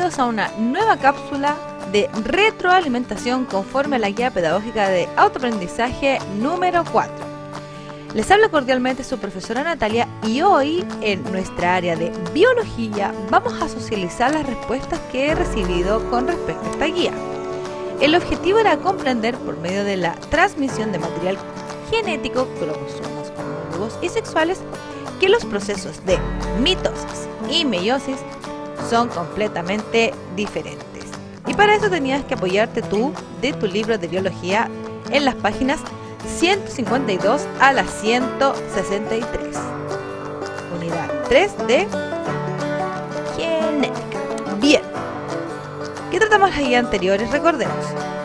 bienvenidos a una nueva cápsula de retroalimentación conforme a la guía pedagógica de autoaprendizaje número 4. Les habla cordialmente su profesora Natalia y hoy en nuestra área de biología vamos a socializar las respuestas que he recibido con respecto a esta guía. El objetivo era comprender por medio de la transmisión de material genético, cromosomas, homólogos y sexuales, que los procesos de mitosis y meiosis son completamente diferentes. Y para eso tenías que apoyarte tú de tu libro de biología en las páginas 152 a la 163. Unidad 3 de genética. Bien. ¿Qué tratamos en las guías anteriores? Recordemos.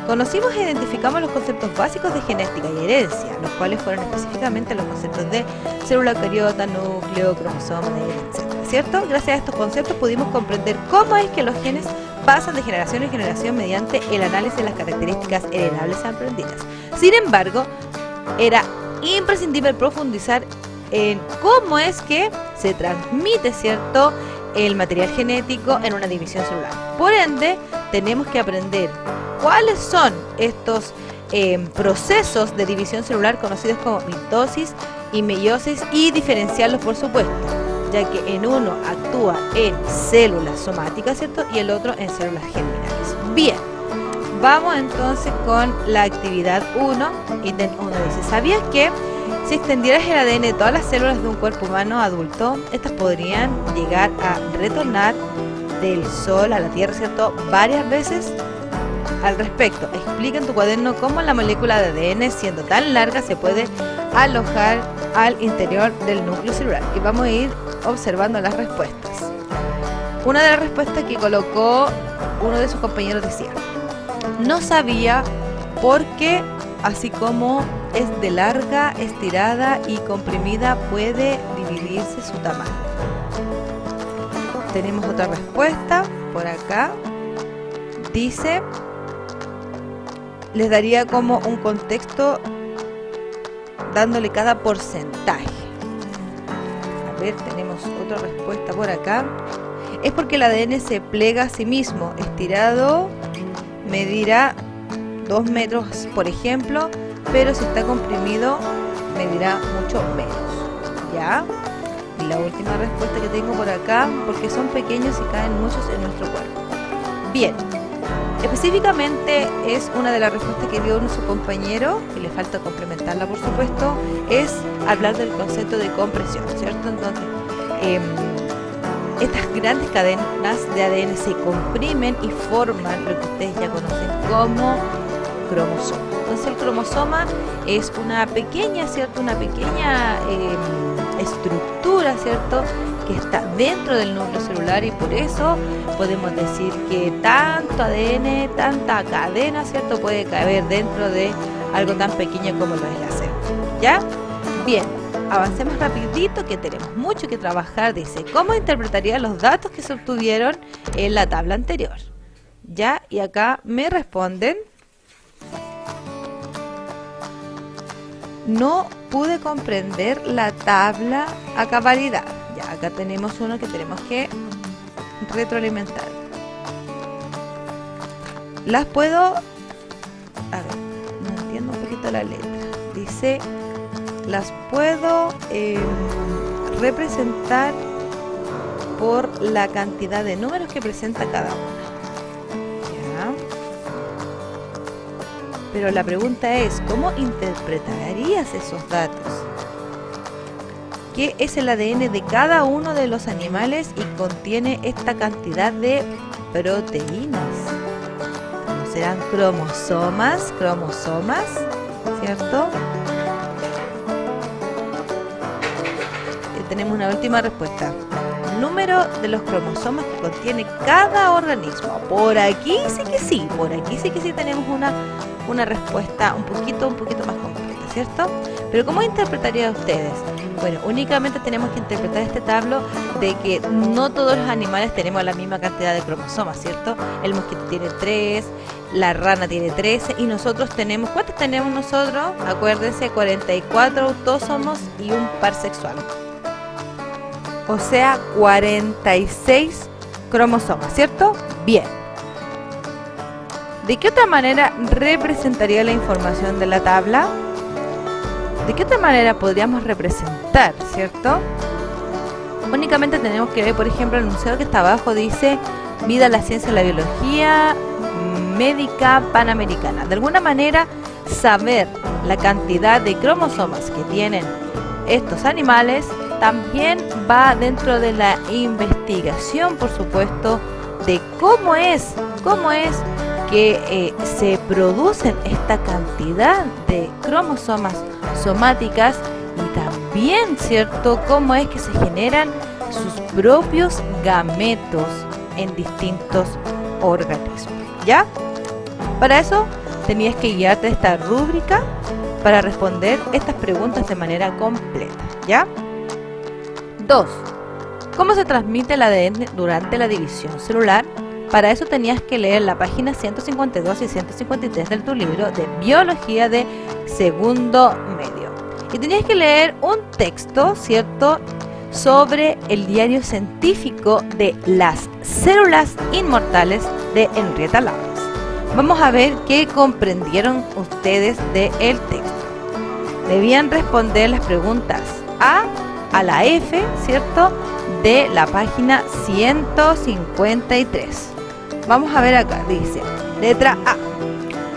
Conocimos e identificamos los conceptos básicos de genética y herencia, los cuales fueron específicamente los conceptos de célula eucariota, núcleo, cromosoma, etc. ¿Cierto? Gracias a estos conceptos pudimos comprender cómo es que los genes pasan de generación en generación mediante el análisis de las características heredables aprendidas. Sin embargo, era imprescindible profundizar en cómo es que se transmite, ¿cierto?, el material genético en una división celular. Por ende, tenemos que aprender cuáles son estos procesos de división celular conocidos como mitosis y meiosis y diferenciarlos, por supuesto, ya que en uno actúa en células somáticas, ¿cierto?, y el otro en células germinales. Bien, vamos entonces con la actividad 1, ítem 1 dice: ¿sabías que si extendieras el ADN de todas las células de un cuerpo humano adulto, estas podrían llegar a retornar del Sol a la Tierra, ¿cierto?, varias veces? Al respecto, explica en tu cuaderno cómo la molécula de ADN, siendo tan larga, se puede alojar al interior del núcleo celular. Y vamos a ir observando las respuestas. Una de las respuestas que colocó uno de sus compañeros decía: no sabía por qué, así como es de larga, estirada y comprimida, puede dividirse su tamaño. Tenemos otra respuesta por acá. Dice: les daría como un contexto dándole cada porcentaje. A ver, tenemos otra respuesta por acá. Es porque el ADN se plega a sí mismo. Estirado medirá 2 metros, por ejemplo, pero si está comprimido medirá mucho menos. ¿Ya? Y la última respuesta que tengo por acá: porque son pequeños y caen muchos en nuestro cuerpo. Bien. Específicamente es una de las respuestas que dio su compañero, y le falta complementarla, por supuesto, es hablar del concepto de compresión, ¿cierto? Entonces, estas grandes cadenas de ADN se comprimen y forman lo que ustedes ya conocen como cromosoma. Entonces, el cromosoma es una pequeña, ¿cierto?, una pequeña estructura, ¿cierto?, que está dentro del núcleo celular, y por eso podemos decir que tanto ADN, tanta cadena, ¿cierto?, puede caber dentro de algo tan pequeño como lo es la célula. ¿Ya? Bien, avancemos rapidito que tenemos mucho que trabajar. Dice: ¿cómo interpretaría los datos que se obtuvieron en la tabla anterior? ¿Ya? Y acá me responden: no pude comprender la tabla a cabalidad. Ya, acá tenemos uno que tenemos que retroalimentar. Las puedo... A ver, no entiendo un poquito la letra. Dice: las puedo representar por la cantidad de números que presenta cada una. ¿Ya? Pero la pregunta es: ¿cómo interpretarías esos datos? ¿Qué es el ADN de cada uno de los animales y contiene esta cantidad de proteínas? ¿No serán cromosomas? ¿Cierto? Tenemos una última respuesta: número de los cromosomas que contiene cada organismo. Por aquí sí que sí tenemos una respuesta un poquito más completa, ¿cierto? Pero ¿cómo interpretarían ustedes? Bueno, únicamente tenemos que interpretar este tablo de que no todos los animales tenemos la misma cantidad de cromosomas, ¿cierto? El mosquito tiene 3, la rana tiene 13 y nosotros tenemos... ¿Cuántos tenemos nosotros? Acuérdense, 44 autósomos y un par sexual. O sea, 46 cromosomas, ¿cierto? Bien. ¿De qué otra manera representaría la información de la tabla? ¿De qué otra manera podríamos representar, cierto? Únicamente tenemos que ver, por ejemplo, el enunciado que está abajo dice vida, la ciencia y la biología médica panamericana. De alguna manera, saber la cantidad de cromosomas que tienen estos animales también va dentro de la investigación, por supuesto, de cómo es que se producen esta cantidad de cromosomas somáticas y también, ¿cierto?, cómo es que se generan sus propios gametos en distintos organismos, ¿ya? Para eso tenías que guiarte a esta rúbrica para responder estas preguntas de manera completa, ¿ya? 2. ¿Cómo se transmite el ADN durante la división celular? Para eso tenías que leer la página 152 y 153 de tu libro de Biología de segundo medio. Y tenías que leer un texto, ¿cierto?, sobre el diario científico de las células inmortales de Henrietta Lacks. Vamos a ver qué comprendieron ustedes del texto. Debían responder las preguntas a la F, ¿cierto?, de la página 153. Vamos a ver acá, dice, letra A.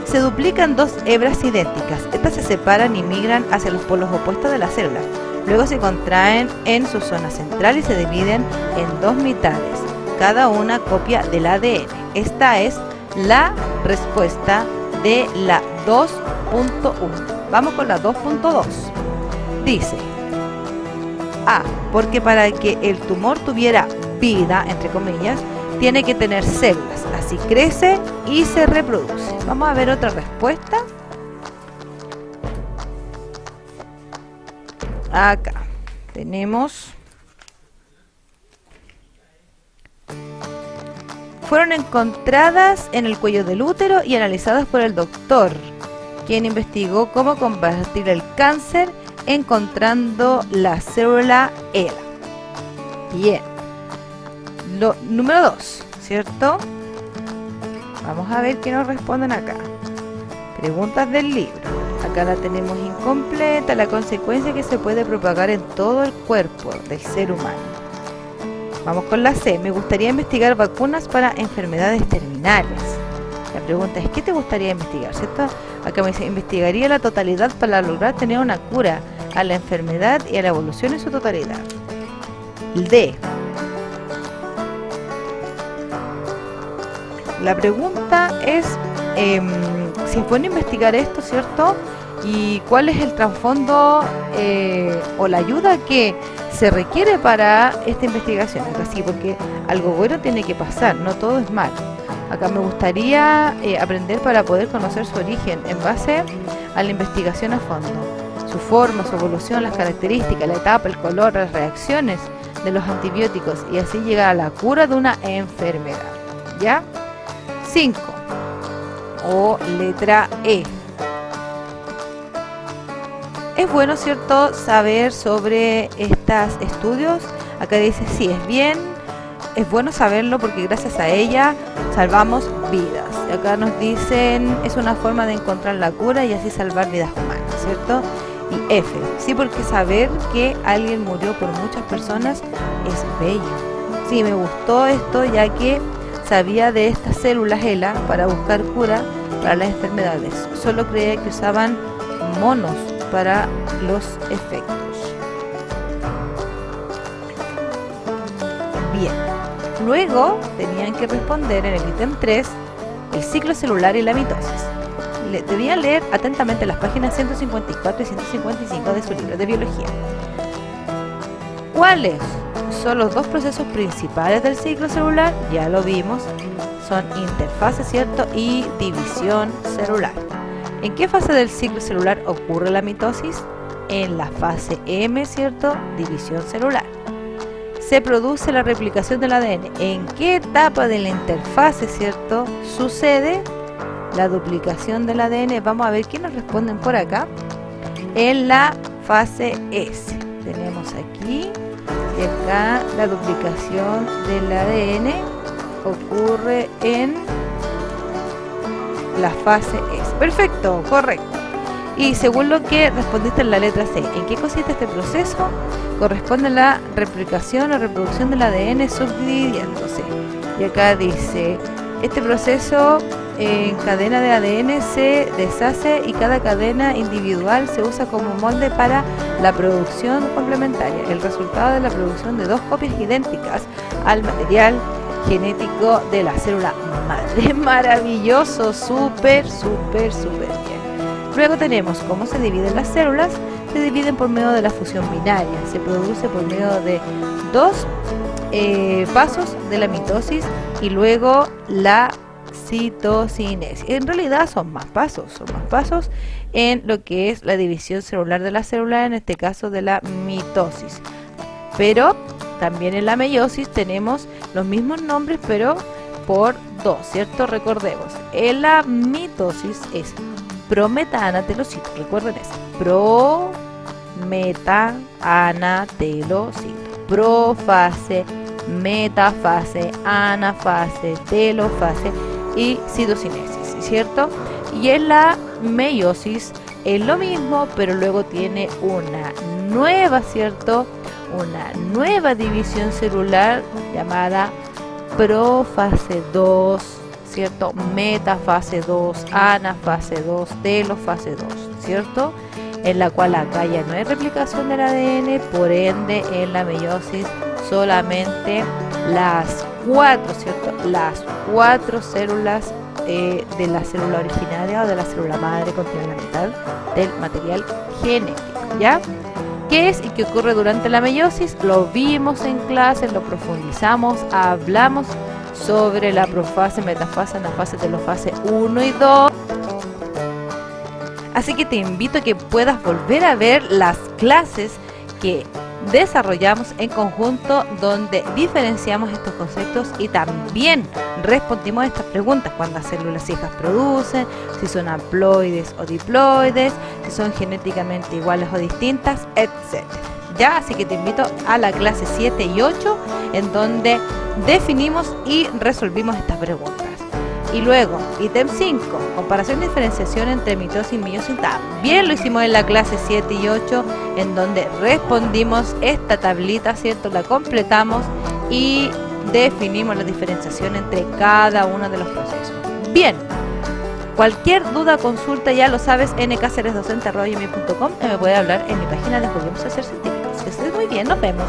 Se duplican dos hebras idénticas. Estas se separan y migran hacia los polos opuestos de la célula. Luego se contraen en su zona central y se dividen en dos mitades, cada una copia del ADN. Esta es la respuesta de la 2.1. Vamos con la 2.2. Dice A, porque para que el tumor tuviera vida, entre comillas, tiene que tener células, así crece y se reproduce. Vamos a ver otra respuesta. Acá tenemos: fueron encontradas en el cuello del útero y analizadas por el doctor, quien investigó cómo combatir el cáncer encontrando la célula ELA. Bien. Número 2, ¿cierto? Vamos a ver qué nos responden acá. Preguntas del libro. Acá la tenemos incompleta. La consecuencia que se puede propagar en todo el cuerpo del ser humano. Vamos con la C. Me gustaría investigar vacunas para enfermedades terminales. La pregunta es, ¿qué te gustaría investigar? ¿Cierto? Acá me dice, investigaría la totalidad para lograr tener una cura a la enfermedad y a la evolución en su totalidad. D. La pregunta es, si es bueno investigar esto, ¿cierto? Y cuál es el trasfondo o la ayuda que se requiere para esta investigación. Acá sí, porque algo bueno tiene que pasar, no todo es malo. Acá me gustaría aprender para poder conocer su origen en base a la investigación a fondo. Su forma, su evolución, las características, la etapa, el color, las reacciones de los antibióticos y así llegar a la cura de una enfermedad. ¿Ya? 5. O letra E. Es bueno, ¿cierto?, saber sobre estos estudios. Acá dice, sí, es bueno saberlo porque gracias a ella salvamos vidas. Y acá nos dicen, es una forma de encontrar la cura y así salvar vidas humanas, ¿cierto? Y F, sí, porque saber que alguien murió por muchas personas es bello. Sí, me gustó esto ya que sabía de estas células ELA para buscar cura para las enfermedades. Solo creía que usaban monos para los efectos. Bien. Luego tenían que responder en el ítem 3 el ciclo celular y la mitosis. Debían leer atentamente las páginas 154 y 155 de su libro de biología. ¿Cuáles son los dos procesos principales del ciclo celular? Ya lo vimos, son interfase, ¿cierto?, y división celular. ¿En qué fase del ciclo celular ocurre la mitosis? En la fase M, ¿cierto?, división celular. Se produce la replicación del ADN. ¿En qué etapa de la interfase, ¿cierto?, sucede la duplicación del ADN? Vamos a ver qué nos responden por acá. En la fase S. Tenemos aquí y acá la duplicación del ADN ocurre en la fase S. Perfecto, correcto. Y según lo que respondiste en la letra C, ¿en qué consiste este proceso? Corresponde a la replicación o reproducción del ADN subdividiéndose. Y acá dice, este proceso en cadena de ADN se deshace y cada cadena individual se usa como molde para la producción complementaria, el resultado de la producción de dos copias idénticas al material genético de la célula madre. Maravilloso, súper bien. Luego tenemos cómo se dividen las células. Se dividen por medio de la fusión binaria. Se produce por medio de dos pasos de la mitosis y luego la citocinesis. En realidad son más pasos en lo que es la división celular de la célula, en este caso de la mitosis. Pero también en la meiosis tenemos los mismos nombres, pero por dos, ¿cierto? Recordemos, en la mitosis es prometa-anatelocito, recuerden eso, prometa-anatelocito, profase, metafase, anafase, telofase y citocinesis, ¿cierto? Y en la meiosis es lo mismo, pero luego tiene una nueva, ¿cierto? Una nueva división celular llamada profase 2, ¿cierto? Metafase 2, anafase 2, telofase 2, ¿cierto? En la cual acá ya no hay replicación del ADN, por ende en la meiosis solamente las 4, ¿cierto? Las 4 células de la célula originaria o de la célula madre contienen la mitad del material genético, ¿ya? ¿Qué es y qué ocurre durante la meiosis? Lo vimos en clase, lo profundizamos, hablamos sobre la profase, metafase, anafase, telofase 1 y 2. Así que te invito a que puedas volver a ver las clases que desarrollamos en conjunto, donde diferenciamos estos conceptos y también respondimos estas preguntas: cuántas células hijas producen, si son haploides o diploides, si son genéticamente iguales o distintas, etc. ¿Ya? Así que te invito a la clase 7 y 8, en donde definimos y resolvimos estas preguntas. Y luego, ítem 5, comparación y diferenciación entre mitosis y meiosis. También lo hicimos en la clase 7 y 8, en donde respondimos esta tablita, ¿cierto? La completamos y definimos la diferenciación entre cada uno de los procesos. Bien, cualquier duda, consulta, ya lo sabes, nkceresdocente@gmail.com, me puede hablar en mi página de Juguemos a Ser Científicos. Que estés muy bien, nos vemos.